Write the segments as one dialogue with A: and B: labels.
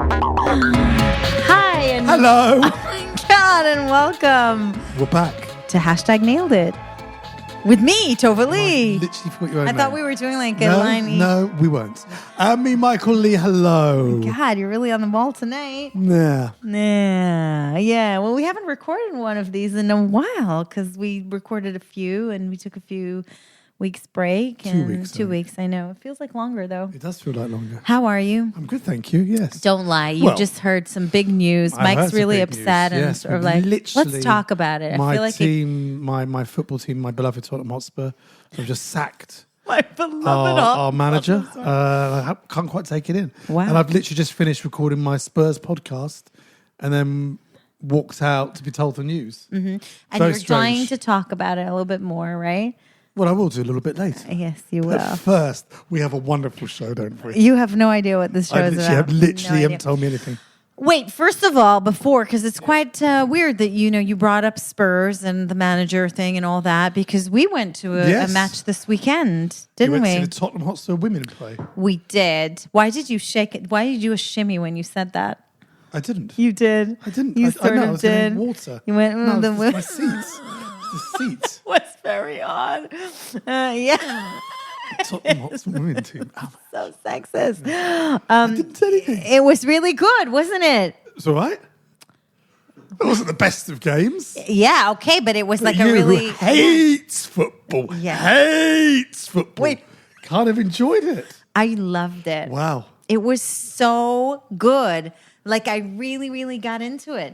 A: Hi and
B: Hello.
A: Oh my God, and welcome
B: We're back.
A: to #Nailed It with me, Tova Lee.
B: I literally forgot your own
A: I thought
B: name.
A: we were doing like a line.
B: No, we weren't. Me, Michael Lee, hello.
A: God, you're really on the ball tonight.
B: Nah.
A: Yeah. Well, we haven't recorded one of these in a while because we recorded a few and we took a few weeks break.
B: 2 weeks.
A: 2 weeks, I know. It feels like longer though.
B: It does feel like longer.
A: How are you?
B: I'm good, thank you, yes.
A: Don't lie. You just heard some big news.
B: I heard
A: Mike's
B: some
A: really
B: big
A: upset
B: news,
A: and
B: yes,
A: sort of
B: but
A: like,
B: literally
A: let's talk about it. I
B: My
A: feel like
B: team, my football team, my beloved Tottenham Hotspur, have just sacked
A: my beloved
B: our manager. I can't quite take it in.
A: Wow.
B: And I've literally just finished recording my Spurs podcast and then walked out to be told the news.
A: Mm-hmm. And
B: Very
A: you're dying
B: strange.
A: to talk about it a little bit more, right?
B: Well, I will do a little bit later.
A: Yes, you will.
B: But first, we have a wonderful show, don't we?
A: You have no idea what this show is about.
B: Literally haven't told me anything.
A: Wait, first of all, because it's quite weird that, you brought up Spurs and the manager thing and all that, because we went to a match this weekend, didn't
B: You
A: we?
B: went to see the Tottenham Hotspur women play.
A: We did. Why did you shake it? Why did you do a shimmy when you said that?
B: I didn't.
A: You did.
B: I didn't.
A: You
B: I
A: sort
B: know,
A: of
B: I was
A: did.
B: getting water.
A: You went
B: No,
A: the
B: it's my seats. The seats.
A: was very odd. Yeah.
B: Tottenham Hotspur women team. Oh,
A: So sexist.
B: I didn't say anything.
A: It was really good, wasn't it?
B: It's all right. It wasn't the best of games.
A: Yeah, okay, but it was like
B: you
A: a really...
B: who hates football.
A: Yeah.
B: Hates football.
A: Wait.
B: Kind of enjoyed it.
A: I loved it.
B: Wow.
A: It was so good. Like, I really, really got into it,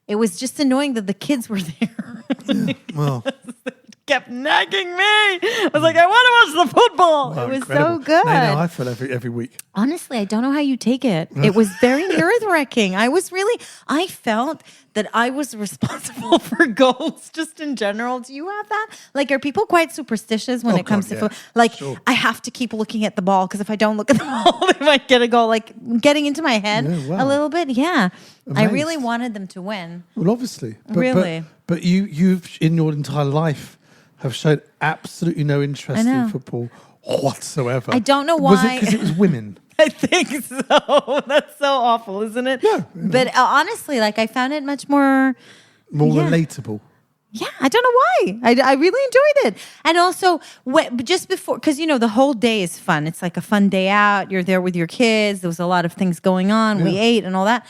A: It was just annoying that the kids were there.
B: Well,
A: Kept nagging me. I was like, I want to watch the football.
B: wow,
A: It was
B: incredible.
A: so good.
B: No, I feel every week.
A: Honestly, I don't know how you take it. It was very nerve-wracking. I felt that I was responsible for goals just in general. Do you have that? Like, are people quite superstitious when it comes to football? Like,
B: sure.
A: I have to keep looking at the ball because if I don't look at the ball, they might get a goal. Like, getting into my head a little bit. Yeah.
B: Amazed.
A: I really wanted them to win.
B: Well, obviously.
A: Really?
B: But you've, in your entire life, have shown absolutely no interest in football whatsoever.
A: I don't know why.
B: Was it because it was women?
A: I think so. That's so awful, isn't it?
B: Yeah.
A: But honestly, like, I found it much more...
B: More relatable.
A: Yeah, I don't know why. I really enjoyed it. And also, just before, because, the whole day is fun. It's like a fun day out. You're there with your kids. There was a lot of things going on. Yeah. We ate and all that.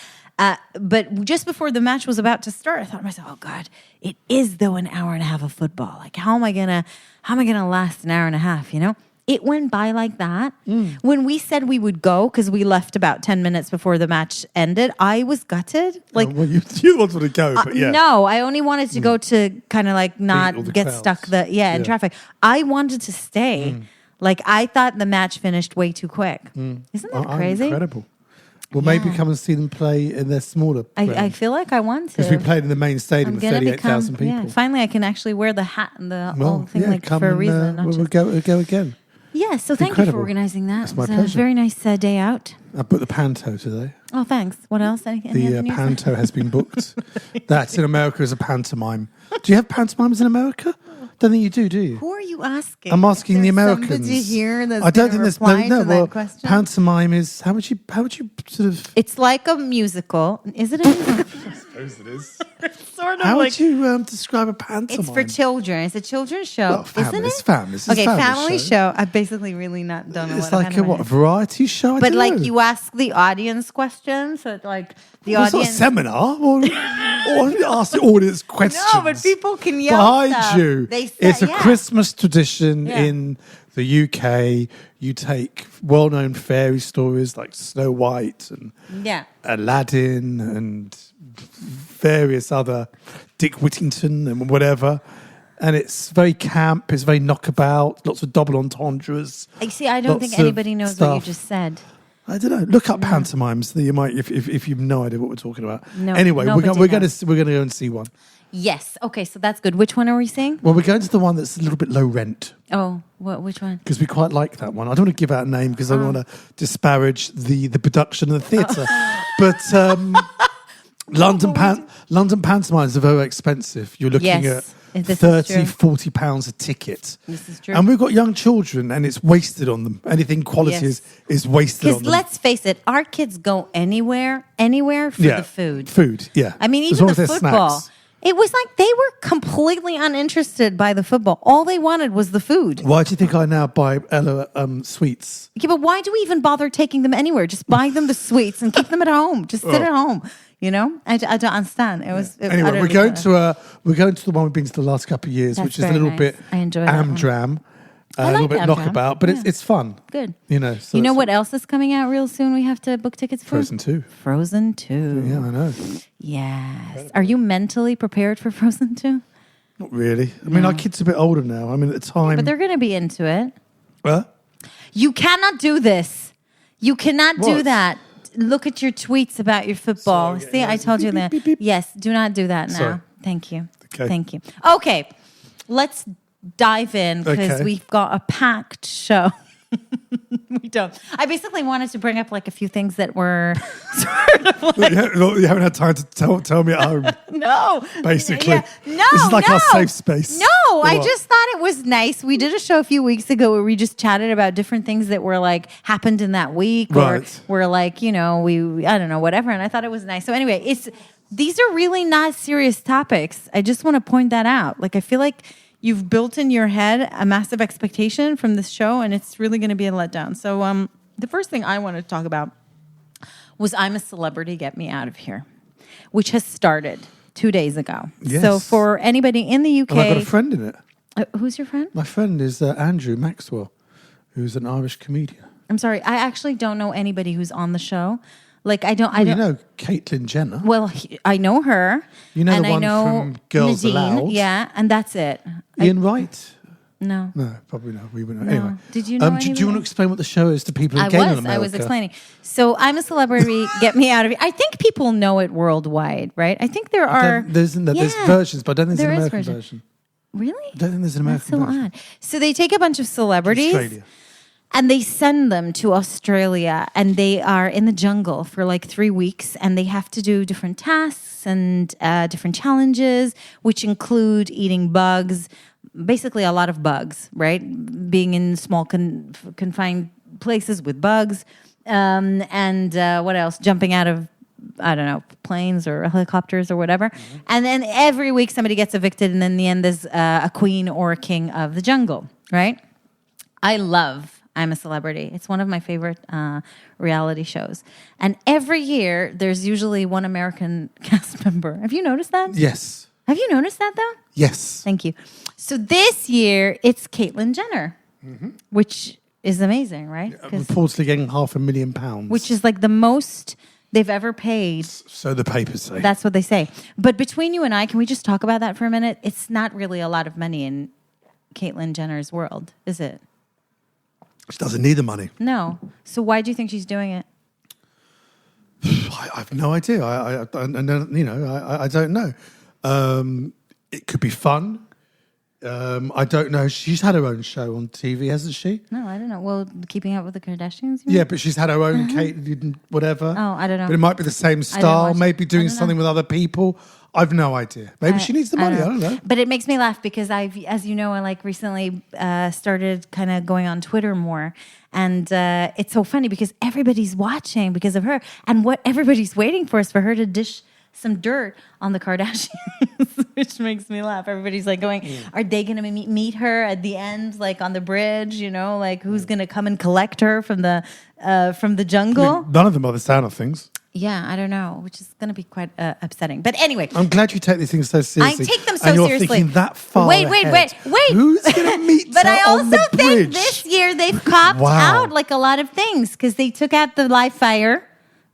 A: But just before the match was about to start, I thought to myself, oh God, it is though an hour and a half of football. Like, how am I gonna last an hour and a half, It went by like that. When we said we would go, because we left about 10 minutes before the match ended, I was gutted. Like,
B: well, you wanted to go, but yeah.
A: No, I only wanted to go to kind of like not get
B: crowds.
A: stuck in traffic. I wanted to stay. Like, I thought the match finished way too quick. Isn't that crazy?
B: Incredible. Well, maybe come and see them play in their smaller
A: I feel like I want to.
B: because we played in the main stadium with 38,000 people.
A: Yeah, finally, I can actually wear the hat and the whole thing for a reason.
B: We'll go again.
A: Yeah, so thank you for organizing that.
B: It's my
A: it was
B: pleasure.
A: a very nice day out.
B: I booked the Panto today.
A: Oh, thanks. What else? Any
B: The
A: other news?
B: Panto has been booked. That in America is a pantomime. Do you have pantomimes in America? Don't think you do you?
A: Who are you asking?
B: I'm asking the Americans.
A: Somebody here that's
B: I don't think there's
A: that question?
B: Pantomime is how would you sort of?
A: It's like a musical. Is it a musical?
B: I suppose it is.
A: Sort of
B: How
A: like,
B: would you describe a pantomime?
A: it's for children. It's a children's show,
B: Well,
A: isn't it?
B: It's families.
A: Okay, family show. I've basically really not done a lot
B: It's
A: of
B: like a variety show. I
A: But
B: don't
A: like
B: know.
A: you ask the audience questions, so like the
B: Well, it's not a
A: audience.
B: seminar. Or you ask the audience questions.
A: No, but people can yell
B: behind
A: stuff.
B: you.
A: They say,
B: It's a Christmas tradition
A: Yeah.
B: in the UK. You take well-known fairy stories like Snow White and Aladdin and various other Dick Whittington and whatever. And it's very camp, it's very knockabout, lots of double entendres.
A: I don't think anybody knows what you just said.
B: I don't know. Look up pantomimes. You might, if you've no idea what we're talking about.
A: No,
B: anyway,
A: nobody
B: we're going to go and see one.
A: Yes. Okay, so that's good. Which one are we seeing?
B: Well, we're going to the one that's a little bit low rent.
A: Oh, which one?
B: Because we quite like that one. I don't want to give out a name because I don't want to disparage the production of the theatre. But London pantomimes are very expensive. You're looking at
A: This
B: 30,
A: is true.
B: £40 a ticket.
A: This is true.
B: And we've got young children and it's wasted on them. Anything quality is wasted on
A: Because
B: them.
A: let's face it, our kids go anywhere for the food.
B: Food, yeah.
A: I mean,
B: As
A: even
B: long
A: the
B: as they're
A: football.
B: snacks.
A: It was like they were completely uninterested by the football. All they wanted was the food.
B: Why do you think I now buy Ella sweets?
A: Yeah, but why do we even bother taking them anywhere? Just buy them the sweets and keep them at home. Just sit at home. You know, I don't understand. It was
B: Anyway, we're going to the one we've been to the last couple of years,
A: That's
B: which is a
A: very
B: little
A: nice.
B: bit
A: I enjoy that one.
B: amdram,
A: I
B: a
A: like
B: little bit
A: Amdram.
B: knockabout, but
A: Yeah.
B: it's fun.
A: Good.
B: You know, so
A: You know
B: it's
A: what else is coming out real soon? We have to book tickets for
B: Frozen 2.
A: Frozen 2.
B: Yeah, I know.
A: Yes. Are you mentally prepared for Frozen 2?
B: Not really. I mean, our kids are a bit older now. I mean, at the time,
A: But they're going to be into it.
B: Huh?
A: You cannot do this. You cannot do
B: What?
A: that. Look at your tweets about your football.
B: Sorry,
A: See, I told you
B: beep,
A: that.
B: beep, beep, beep.
A: Yes, do not do that now.
B: Sorry.
A: Thank you.
B: Okay.
A: Thank you. Okay, let's dive in because
B: Okay.
A: we've got a packed show. We don't. I basically wanted to bring up like a few things that were sort of like,
B: You haven't had time to tell me at home,
A: no.
B: basically.
A: Yeah. No,
B: This is like
A: no.
B: our safe space.
A: No,
B: Or
A: I
B: what?
A: just thought it was nice. We did a show a few weeks ago where we just chatted about different things that were like happened in that week or
B: Right.
A: were like, you know, I don't know, whatever. And I thought it was nice. So anyway, these are really not serious topics. I just want to point that out. Like, I feel like you've built in your head a massive expectation from this show and it's really going to be a letdown. So the first thing I wanted to talk about was I'm a Celebrity, Get Me Out of Here, which has started 2 days ago.
B: Yes.
A: So for anybody in the UK,
B: And I've got a friend in it.
A: Who's your friend?
B: My friend is Andrew Maxwell, who's an Irish comedian.
A: I'm sorry, I actually don't know anybody who's on the show. Like I don't.
B: You know Caitlyn Jenner.
A: Well, I know her.
B: You know
A: and
B: the one
A: I know
B: from Girls
A: Nadine,
B: Aloud?
A: Yeah, and that's it.
B: Ian Wright?
A: No.
B: No, probably not. We wouldn't.
A: No.
B: Anyway,
A: Did you know
B: do you
A: anybody?
B: want to explain what the show is to people who
A: I
B: came in
A: was.
B: America?
A: I was explaining. So I'm a Celebrity. Get me out of here. I think people know it worldwide, right? I think there are.
B: There's
A: Yeah.
B: versions, but I don't think there's
A: There
B: an
A: is
B: American
A: version.
B: version.
A: Really?
B: I don't think there's an
A: That's
B: American
A: so
B: version.
A: odd. So they take a bunch of celebrities.
B: Australia.
A: And they send them to Australia and they are in the jungle for like 3 weeks and they have to do different tasks and different challenges, which include eating bugs, basically a lot of bugs, right? Being in small confined places with bugs. And what else? Jumping out of, I don't know, planes or helicopters or whatever. Mm-hmm. And then every week somebody gets evicted and then in the end there's a queen or a king of the jungle, right? I love I'm a Celebrity. It's one of my favorite reality shows. And every year, there's usually one American cast member. Have you noticed that?
B: Yes.
A: Have you noticed that, though?
B: Yes.
A: Thank you. So this year, it's Caitlyn Jenner, which is amazing, right? 'Cause-
B: Reportedly getting £500,000.
A: which is like the most they've ever paid.
B: So the papers say.
A: That's what they say. But between you and I, can we just talk about that for a minute? It's not really a lot of money in Caitlyn Jenner's world, is it?
B: She doesn't need the money.
A: No. So why do you think she's doing it?
B: I have no idea. I don't know. It could be fun. I don't know. She's had her own show on TV, hasn't she?
A: No, I don't know. Well, Keeping Up with the Kardashians?
B: Yeah, but she's had her own Kate, whatever.
A: Oh, I don't know.
B: But it might be the same
A: watch
B: style,
A: it.
B: maybe
A: I
B: doing
A: don't know.
B: something with other people. I've no idea. Maybe she needs the money. I don't know.
A: But it makes me laugh because as you know, I like recently started kind of going on Twitter more. And it's so funny because everybody's watching because of her. And what everybody's waiting for is for her to dish some dirt on the Kardashians, which makes me laugh. Everybody's like going, are they going to meet her at the end, like on the bridge, you know, like who's going to come and collect her from the jungle?
B: None of them are the sound of things.
A: Yeah, I don't know, which is going to be quite upsetting. But anyway.
B: I'm glad you take these things so seriously.
A: I take them so
B: and you're
A: seriously.
B: Thinking that far
A: Wait.
B: Who's going to meet
A: But
B: her
A: I
B: on
A: also
B: the
A: think
B: bridge?
A: this year they've copped
B: Wow.
A: out like a lot of things because they took out the live fire.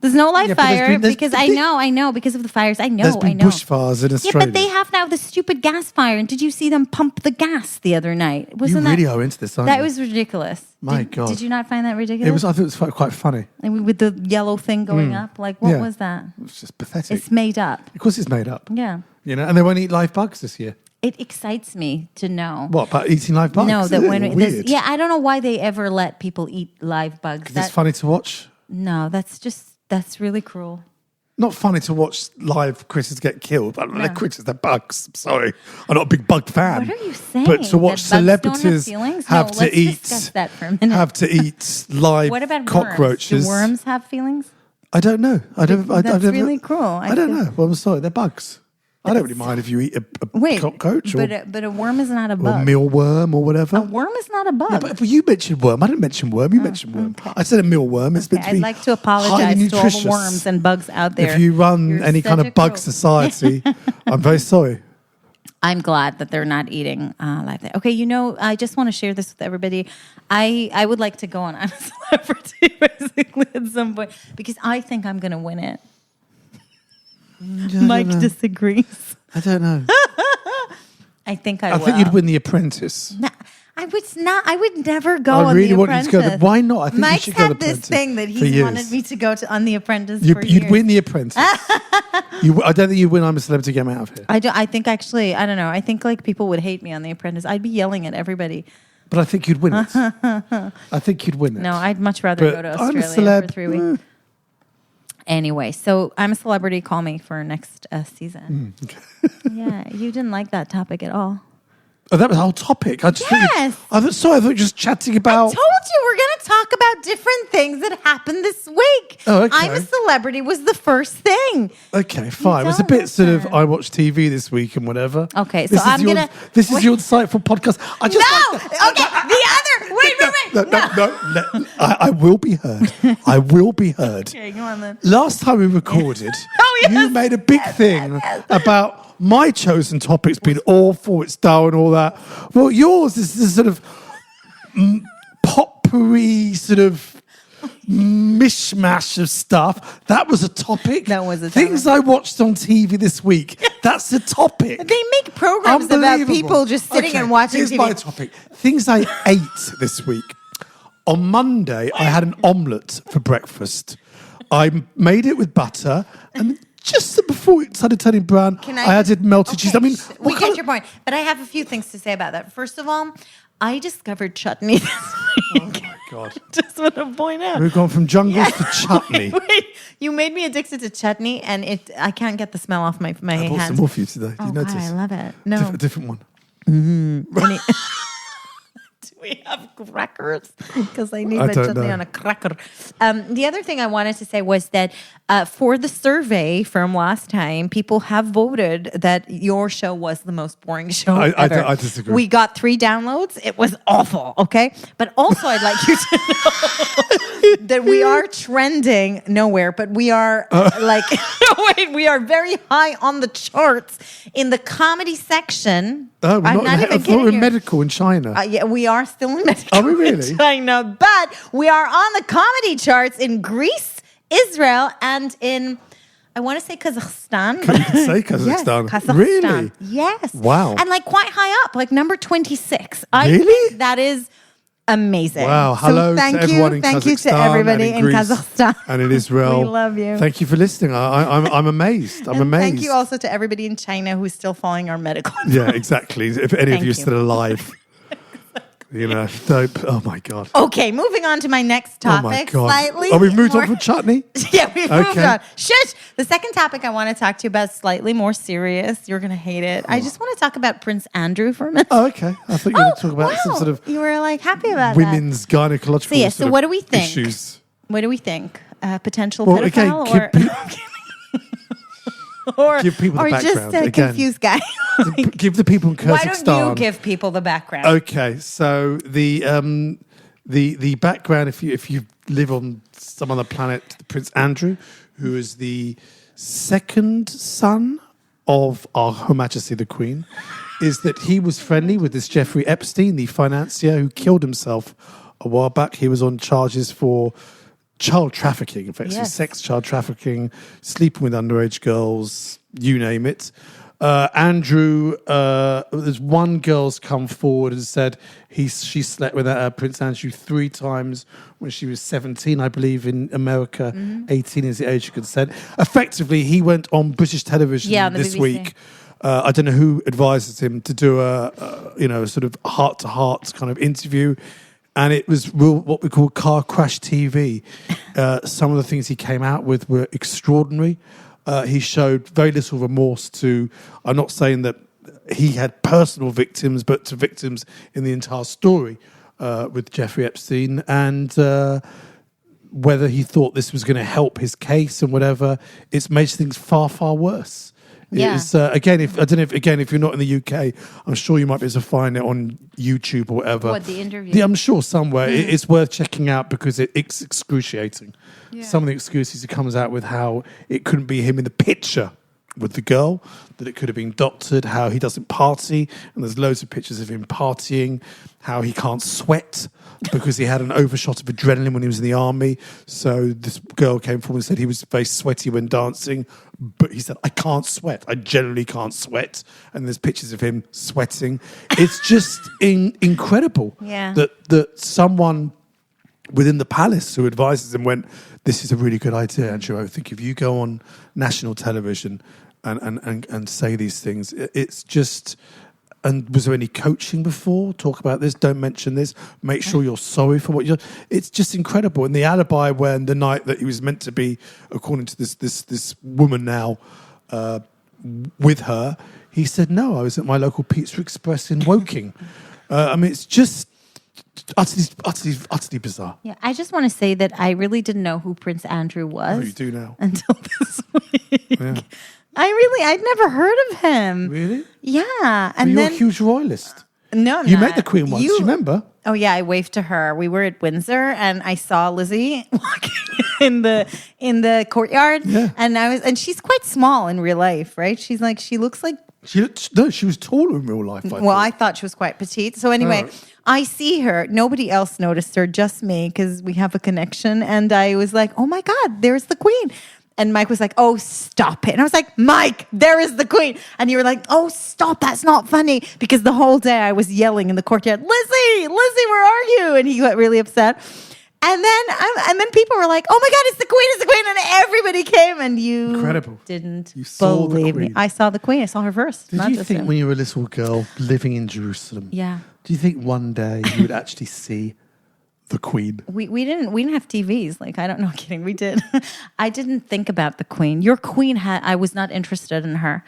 A: There's no live
B: Yeah, but
A: fire
B: there's
A: because
B: been-
A: I know because of the fires. I know,
B: There's
A: I
B: been
A: know.
B: bushfires in
A: Yeah,
B: Australia.
A: but they have now the stupid gas fire. And did you see them pump the gas the other night?
B: You
A: Wasn't
B: really
A: that
B: are into this, aren't
A: that
B: you?
A: was ridiculous?
B: My
A: did,
B: God.
A: Did you not find that ridiculous?
B: I thought it was quite funny.
A: And with the yellow thing going up, like what
B: Yeah.
A: was that?
B: It's just pathetic.
A: It's made up.
B: Of course it's made up.
A: Yeah.
B: You know, and they won't eat live bugs this year.
A: It excites me to know.
B: What, about eating live bugs?
A: No, that
B: Ew,
A: when
B: weird.
A: yeah, I don't know why they ever let people eat live bugs.
B: Because it's funny to watch.
A: No, that's really cruel.
B: not funny to watch live critters get killed. They're critters, they're bugs. I'm sorry. I'm not a big bug fan.
A: What are you saying?
B: But to watch celebrities
A: let's discuss that for a minute.
B: have to eat live
A: what about
B: cockroaches.
A: Worms? Do worms have feelings?
B: I don't know.
A: That's really cruel.
B: I don't know. Well, I'm sorry. They're bugs. I don't really mind if you eat a cockroach
A: but a worm is not a bug.
B: Or a mealworm or whatever.
A: A worm is not a bug.
B: No, but you mentioned worm. I didn't mention worm. You mentioned worm.
A: Okay.
B: I said a mealworm. It's meant to be
A: I'd like to apologize to all the worms and bugs out there.
B: If you run any kind of bug society, I'm very sorry.
A: I'm glad that they're not eating like that. Okay, I just want to share this with everybody. I would like to go on I'm a Celebrity basically at some point because I think I'm going to win it. Mike disagrees.
B: I don't know.
A: I think I will.
B: I think you'd win The Apprentice.
A: No, I would not. I would never go
B: I
A: on
B: really
A: The
B: want
A: Apprentice.
B: you to go. Why not? I think
A: Mike's
B: you should go
A: had
B: The
A: this
B: Apprentice
A: thing that
B: for
A: he
B: years.
A: wanted me to go on The Apprentice for years.
B: You'd win The Apprentice. I don't think you'd win I'm a Celebrity to get me out of here.
A: I think actually, I don't know. I think like people would hate me on The Apprentice. I'd be yelling at everybody.
B: But I think you'd win it. I think you'd win it.
A: No, I'd much rather go to Australia for 3 weeks. Anyway, so I'm a Celebrity. Call me for next season.
B: Okay.
A: Yeah, you didn't like that topic at all.
B: Oh, that was the whole topic. I just
A: Yes.
B: I thought you were just chatting about.
A: I told you we're going to talk about different things that happened this week.
B: Oh, okay.
A: I'm a Celebrity was the first thing.
B: Okay, fine. It was a
A: don't
B: bit sort of
A: listen.
B: I watch TV this week and whatever.
A: Okay, so I'm going to...
B: This is your insightful podcast. I just
A: No! Okay, the other... Wait.
B: No. I will be heard. I will be heard.
A: Okay, go on then.
B: Last time we recorded,
A: Oh, yes.
B: you made a big thing about my chosen topics being awful, it's dull and all that. Well, yours is this sort of potpourri sort of mishmash of stuff. That was a topic.
A: That was a topic.
B: Things I watched on TV this week. That's the topic.
A: They make programs about
B: Unbelievable.
A: people just sitting and watching
B: Here's
A: TV.
B: my topic. Things I ate this week. On Monday, I had an omelette for breakfast. I made it with butter, and just before it started turning brown, I added melted cheese. I mean,
A: we get your point. But I have a few things to say about that. First of all, I discovered chutney this week.
B: Oh, my God.
A: Just want to point out.
B: We've gone from jungles to chutney.
A: Wait, you made me addicted to chutney, and I can't get the smell off my
B: I bought
A: hands.
B: some more for you today.
A: Oh,
B: you
A: God,
B: notice?
A: I love it. No.
B: Different one.
A: Do we have crackers? Because I need
B: I
A: my
B: don't
A: chutney
B: know.
A: on a cracker. The other thing I wanted to say was that for the survey from last time, people have voted that your show was the most boring show ever.
B: I disagree.
A: We got 3 downloads. It was awful, okay? But also I'd like you to know that we are trending nowhere, but we are we are very high on the charts in the comedy section.
B: Oh,
A: I'm not
B: I
A: even
B: thought we
A: kidding
B: were
A: you.
B: medical in China.
A: Yeah, we are still in medical
B: Are we really?
A: in China, but we are on the comedy charts in Greece, Israel, and in, I want to say Kazakhstan.
B: You can say Kazakhstan.
A: Yes, Kazakhstan.
B: Really?
A: Yes.
B: Wow.
A: And like quite high up, like number 26.
B: Really?
A: I think that is amazing.
B: Wow. Hello
A: so thank
B: to everyone in
A: Thank
B: Kazakhstan
A: you to everybody
B: and
A: in
B: Greece
A: Kazakhstan.
B: and in Israel.
A: We love you.
B: Thank you for listening. I'm amazed. I'm
A: And
B: amazed.
A: thank you also to everybody in China who's still following our medical
B: Yeah, exactly. If any of
A: Thank
B: you are
A: you.
B: still alive. You know, dope. Oh my God.
A: Okay, moving on to my next topic.
B: Oh my God.
A: Slightly
B: Oh, we've moved
A: more-
B: on from chutney?
A: Yeah, we've moved
B: Okay.
A: on. Shush! The second topic I want to talk to you about is slightly more serious. You're going to hate it. I just want to talk about Prince Andrew for a minute.
B: Oh, okay. I thought you were going to talk about some
A: wow.
B: sort of
A: You were like happy about
B: women's gynecological
A: So, yeah,
B: sort of
A: what do we think?
B: issues.
A: that. What do we think? Potential
B: Well, again,
A: pedophile or
B: give people the
A: or just
B: background,
A: a
B: again.
A: confused guy?
B: Give the people in Kazakhstan.
A: Why don't you give people the background?
B: Okay, so the background, if you live on some other planet, Prince Andrew, who is the second son of our Her Majesty the Queen, is that he was friendly with this Jeffrey Epstein, the financier who killed himself a while back. He was on charges for child trafficking, effectively
A: Yes.
B: sex, child trafficking, sleeping with underage girls, you name it. Andrew, there's one girl's come forward and said she slept with Prince Andrew 3 times when she was 17, I believe, in America. 18 is the age of consent. Effectively, he went on British television
A: on the
B: this
A: BBC.
B: week. I don't know who advises him to do a sort of heart-to-heart kind of interview. And it was real, what we call car crash TV. Some of the things he came out with were extraordinary. He showed very little remorse to, I'm not saying that he had personal victims, but to victims in the entire story with Jeffrey Epstein. And whether he thought this was going to help his case and whatever, it's made things far, far worse.
A: Yeah.
B: It's, again, if you're not in the UK, I'm sure you might be able to find it on YouTube or whatever.
A: What, the interview?
B: Yeah, I'm sure somewhere. It's worth checking out because it's excruciating.
A: Yeah.
B: Some of the excuses he comes out with, how it couldn't be him in the picture with the girl, that it could have been doctored, how he doesn't party, and there's loads of pictures of him partying, how he can't sweat because he had an overshot of adrenaline when he was in the army. So this girl came forward and said he was very sweaty when dancing, but he said, I can't sweat. I generally can't sweat. And there's pictures of him sweating. It's just incredible that someone within the palace who advises him went, this is a really good idea, Andrew. I think if you go on national television and say these things, it's just... And was there any coaching before? Talk about this. Don't mention this. Make sure you're sorry for what you're... It's just incredible. And the alibi when the night that he was meant to be, according to this woman now, with her, he said, no, I was at my local Pizza Express in Woking. I mean, it's just utterly bizarre.
A: Yeah, I just want to say that I really didn't know who Prince Andrew was.
B: Oh, you do now.
A: Until this week.
B: Yeah.
A: I'd never heard of him.
B: Really?
A: Yeah.
B: And you're a huge royalist.
A: No, I'm
B: You
A: not.
B: met the Queen once, you remember?
A: Oh yeah, I waved to her. We were at Windsor, and I saw Lizzie walking in the courtyard.
B: Yeah.
A: And she's quite small in real life, right? She looks like.
B: She was taller in real life.
A: I thought she was quite petite. So anyway, I see her. Nobody else noticed her, just me, because we have a connection. And I was like, oh my God, there's the Queen. And Mike was like, oh, stop it. And I was like, Mike, there is the Queen. And you were like, oh, stop. That's not funny. Because the whole day I was yelling in the courtyard, Lizzie, where are you? And he got really upset. And then people were like, oh my God, it's the Queen. And everybody came, and you
B: Incredible.
A: Didn't
B: You saw the
A: believe me.
B: Queen.
A: I saw the Queen. I saw her first.
B: Did you think when you were a little girl living in Jerusalem, do you think one day you would actually see the Queen?
A: We didn't have TVs. Like, I don't know, kidding. We did. I didn't think about the Queen. Your Queen I was not interested in her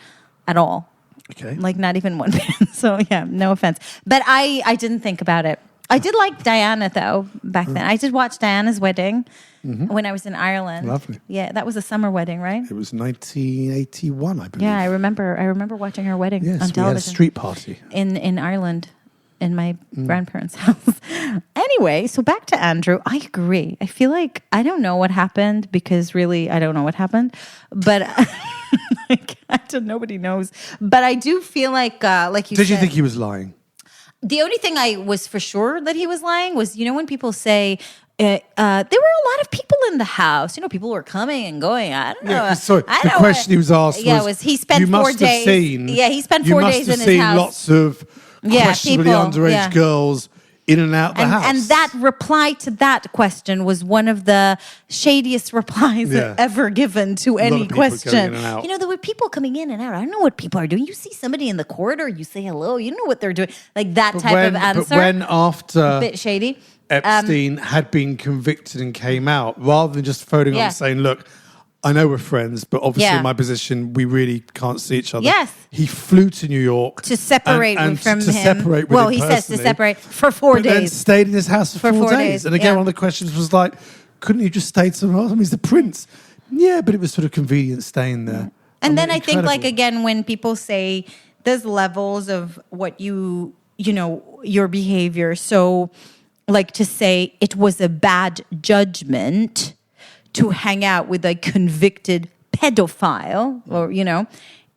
A: at all.
B: Okay.
A: Like, not even one bit. So yeah, no offense. But I didn't think about it. I did like Diana though back then. I did watch Diana's wedding when I was in Ireland.
B: Lovely.
A: Yeah, that was a summer wedding, right?
B: It was 1981, I believe.
A: Yeah, I remember watching her wedding on television.
B: We had a street party
A: in Ireland. In my grandparents' house. Anyway, so back to Andrew. I agree. I feel like I don't know what happened, because really I don't know what happened. But nobody knows. But I do feel like you said.
B: Did you think he was lying?
A: The only thing I was for sure that he was lying was, when people say there were a lot of people in the house. People were coming and going. I don't know.
B: Yeah, sorry. The question he was asked was
A: he spent 4 days. He spent 4 days in his house.
B: You must have seen lots of questionably underage girls in and out the house.
A: And that reply to that question was one of the shadiest replies ever given to any question. There were people coming in and out. I don't know what people are doing. You see somebody in the corridor, you say hello. You don't know what they're doing. Like that type of answer.
B: But when after
A: a bit shady.
B: Epstein had been convicted and came out, rather than just phoning on and saying, look, I know we're friends, but obviously in my position, we really can't see each other.
A: Yes.
B: He flew to New York.
A: To separate from him.
B: Separate with him
A: he says to separate for 4 days.
B: But then stayed in his house for 4 days. And again, one of the questions was like, couldn't you just stay somewhere else? I mean, he's the prince. Yeah, but it was sort of convenient staying there.
A: And then I think, again, when people say there's levels of what your behavior. So, like to say it was a bad judgment to hang out with a convicted pedophile, or,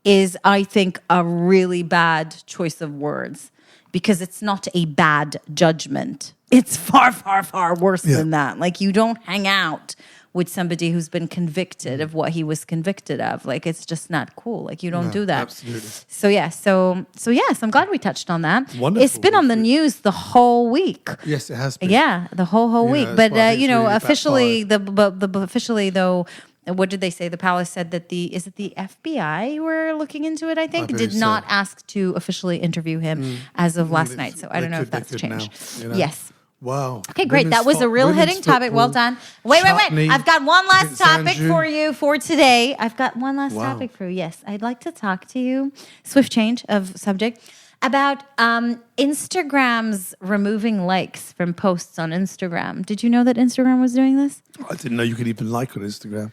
A: is, I think, a really bad choice of words, because it's not a bad judgment. It's far, far, far worse than that. Like, you don't hang out with somebody who's been convicted of what he was convicted of. Like, it's just not cool. Like, you don't do that.
B: Absolutely.
A: So yes, I'm glad we touched on that.
B: Wonderful.
A: It's been on the news the whole week.
B: Yes, it has been.
A: Yeah, the whole week. But
B: really
A: officially, officially though, what did they say? The palace said that the FBI who were looking into it, I think, did not ask to officially interview him as of last night. So I don't know if that's changed.
B: Now,
A: Yes.
B: Wow.
A: Okay, great. That was a real hitting topic. Well done. Wait. I've got one last topic for you for today. I've got one last topic for you. Yes, I'd like to talk to you, swift change of subject, about Instagram's removing likes from posts on Instagram. Did you know that Instagram was doing this?
B: I didn't know you could even like on Instagram.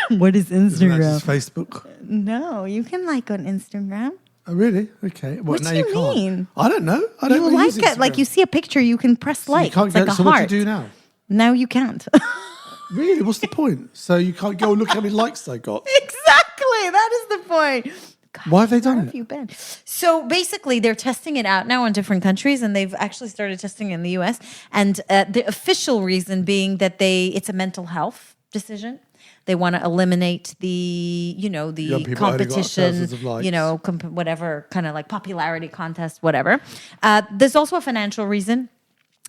A: What is Instagram?
B: Isn't that just Facebook?
A: No, you can like on Instagram.
B: Oh, really? Okay.
A: What do you mean?
B: I don't know. I don't
A: You
B: really
A: like
B: use
A: it.
B: Instagram.
A: Like you see a picture, you can press like.
B: You can't
A: it's like a
B: so
A: heart.
B: what do you do now?
A: No, you can't.
B: Really? What's the point? So you can't go and look how many likes I got?
A: Exactly. That is the point. God,
B: why have they done
A: where
B: it?
A: have you been? So basically, they're testing it out now in different countries, and they've actually started testing it in the U.S. And the official reason being that it's a mental health decision. They want to eliminate the competition, whatever kind of like popularity contest, whatever. There's also a financial reason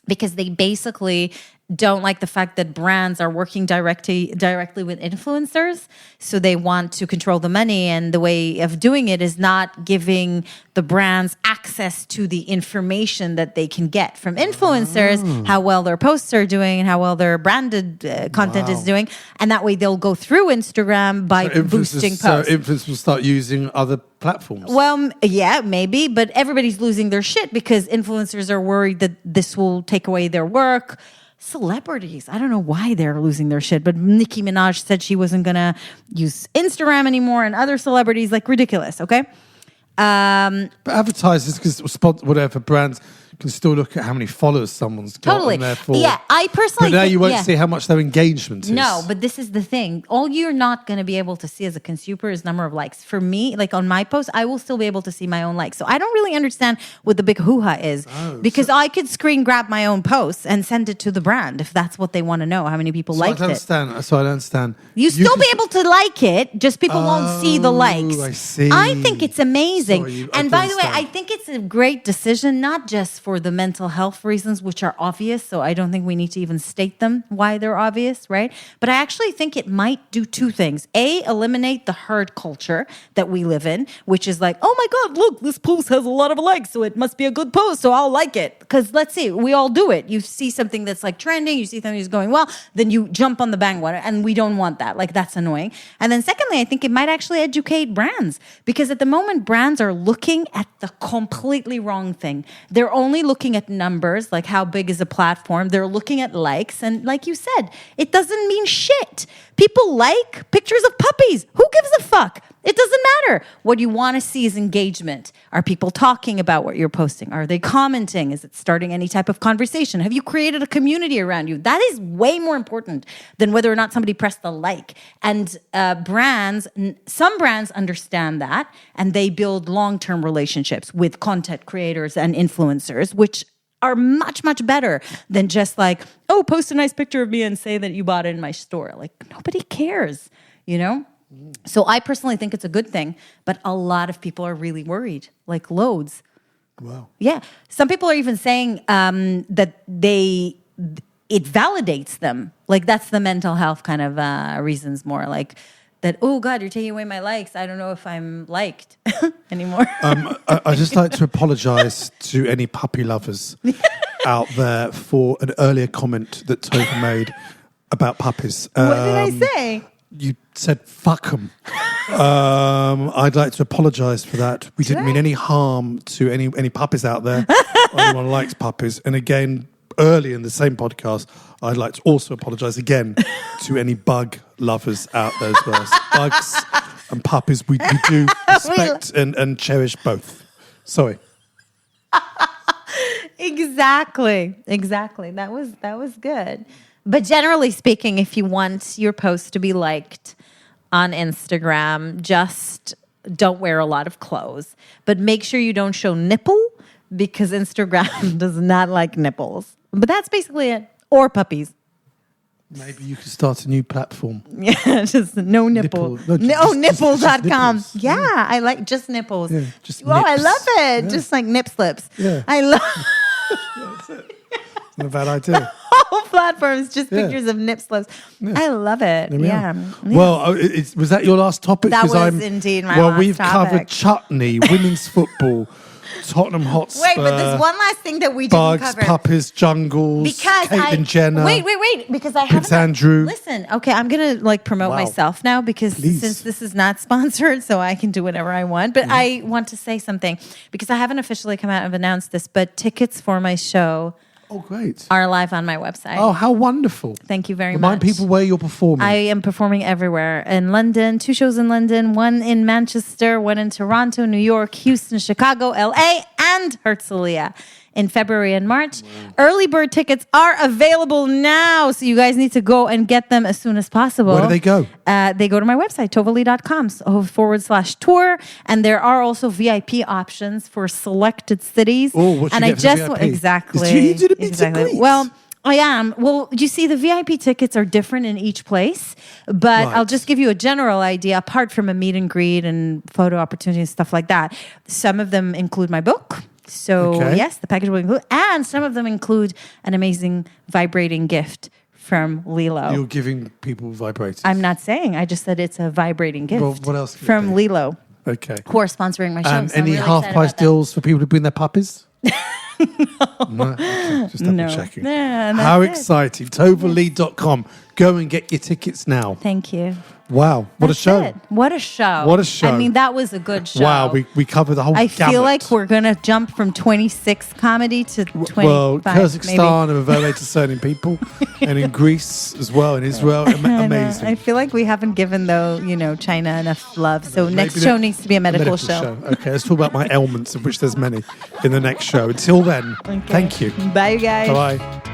A: because they basically don't like the fact that brands are working directly with influencers. So they want to control the money. And the way of doing it is not giving the brands access to the information that they can get from influencers, how well their posts are doing and how well their branded content is doing. And that way they'll go through Instagram by boosting posts.
B: So influencers will start using other platforms.
A: Well, yeah, maybe. But everybody's losing their shit because influencers are worried that this will take away their work. Celebrities, I don't know why they're losing their shit, but Nicki Minaj said she wasn't going to use Instagram anymore, and other celebrities, like, ridiculous, okay?
B: But advertisers, because whatever brands can still look at how many followers someone's got.
A: Totally.
B: And therefore,
A: yeah, I personally
B: but now you won't see how much their engagement is.
A: No, but this is the thing. All you're not going to be able to see as a consumer is number of likes. For me, like on my post, I will still be able to see my own likes. So I don't really understand what the big hoo-ha is because I could screen grab my own posts and send it to the brand if that's what they want to know, how many people liked it.
B: So I don't understand.
A: You still be able to like it, just people won't see the likes.
B: I see.
A: I think it's amazing.
B: Sorry,
A: and by the way, I think it's a great decision, not just for the mental health reasons, which are obvious. So I don't think we need to even state them why they're obvious, right? But I actually think it might do two things. A, eliminate the herd culture that we live in, which is like, oh my God, look, this post has a lot of likes, so it must be a good post, so I'll like it. Because let's see, we all do it. You see something that's like trending, you see something that's going well, then you jump on the bandwagon, and we don't want that. Like, that's annoying. And then secondly, I think it might actually educate brands, because at the moment, brands are looking at the completely wrong thing. They're only looking at numbers, like how big is a platform. They're looking at likes. And like you said, it doesn't mean shit. People like pictures of puppies. Who gives a fuck? It doesn't matter. What you want to see is engagement. Are people talking about what you're posting? Are they commenting? Is it starting any type of conversation? Have you created a community around you? That is way more important than whether or not somebody pressed the like. And some brands understand that, and they build long-term relationships with content creators and influencers, which are much, much better than just like, oh, post a nice picture of me and say that you bought it in my store. Like, nobody cares, you know? So I personally think it's a good thing, but a lot of people are really worried, like loads.
B: Wow.
A: Yeah. Some people are even saying that it validates them. Like, that's the mental health kind of reasons more. Like, that, oh God, you're taking away my likes. I don't know if I'm liked anymore.
B: I just like to apologise to any puppy lovers out there for an earlier comment that Topher made about puppies.
A: What did I say?
B: You said fuck them. I'd like to apologise for that. We didn't mean any harm to any puppies out there. Or anyone likes puppies. And again, early in the same podcast, I'd like to also apologise again to any bug lovers out there as well. Bugs and puppies, we do respect and cherish both. Sorry.
A: Exactly. That was good. But generally speaking, if you want your post to be liked on Instagram, just don't wear a lot of clothes. But make sure you don't show nipple, because Instagram does not like nipples. But that's basically it. Or puppies.
B: Maybe you could start a new platform.
A: Yeah, just no nipple. Nipples.com.
B: Just
A: yeah, I like just nipples.
B: Yeah, just
A: oh, I
B: nips.
A: love it. Yeah. Just like nip slips.
B: Yeah.
A: I love
B: That's it. It's not a bad idea.
A: whole platform is just pictures of nip slips. Yeah. I love it. Yeah.
B: Well, was that your last topic?
A: That was indeed my last topic.
B: Well, we've covered chutney, women's football, Tottenham Hotspur.
A: Wait, but there's one last thing that we didn't
B: Bugs,
A: cover.
B: puppies, jungles,
A: Because
B: Caitlyn Jenner.
A: Wait. Because I
B: Prince
A: haven't.
B: Andrew.
A: Listen, okay, I'm gonna promote
B: Wow.
A: myself now because
B: Please.
A: since this is not sponsored, so I can do whatever I want. But I want to say something because I haven't officially come out and announced this. But tickets for my show
B: Oh, great.
A: are live on my website.
B: Oh, how wonderful.
A: Thank you very
B: Remind
A: much.
B: people where you're performing.
A: I am performing everywhere. In London, 2 shows in London, 1 in Manchester, 1 in Toronto, New York, Houston, Chicago, LA, and Herzliya in February and March. Early bird tickets are available now, so you guys need to go and get them as soon as possible.
B: Where do they go?
A: They go to my website, tovali.com/tour. And there are also VIP options for selected cities.
B: Oh, what you
A: and
B: get for the VIP?
A: Exactly.
B: You did a meet and greet.
A: Well, I am. Well, you see, the VIP tickets are different in each place, but
B: Right.
A: I'll just give you a general idea, apart from a meet and greet and photo opportunities and stuff like that. Some of them include my book. So,
B: Okay.
A: yes, the package will include, and some of them include an amazing vibrating gift from Lilo.
B: You're giving people vibrators.
A: I'm not saying, I just said it's a vibrating gift
B: Well, what else could it
A: from
B: be?
A: Lilo,
B: Okay.
A: who are sponsoring my show.
B: And
A: so I'm
B: any
A: really
B: half
A: excited
B: price
A: about that.
B: deals for people to bring their puppies? No. Okay, just double
A: No.
B: checking.
A: Yeah, and
B: How
A: that's it.
B: exciting. Tovali.com. Go and get your tickets now.
A: Thank you.
B: Wow. What
A: That's
B: a show.
A: it. What a show.
B: What a show.
A: I mean, that was a good show.
B: Wow. We covered the whole
A: I
B: gamut.
A: feel like we're going to jump from 26 comedy to 25.
B: Well,
A: maybe.
B: Kazakhstan are very discerning people. And in Greece as well, in Israel.
A: I know.
B: Amazing.
A: I feel like we haven't given, though, China enough love. So next
B: Maybe
A: show needs to be a medical show.
B: Okay, let's talk about my ailments, of which there's many, in the next show. Until then,
A: Okay.
B: thank you.
A: Bye, you guys.
B: Bye-bye.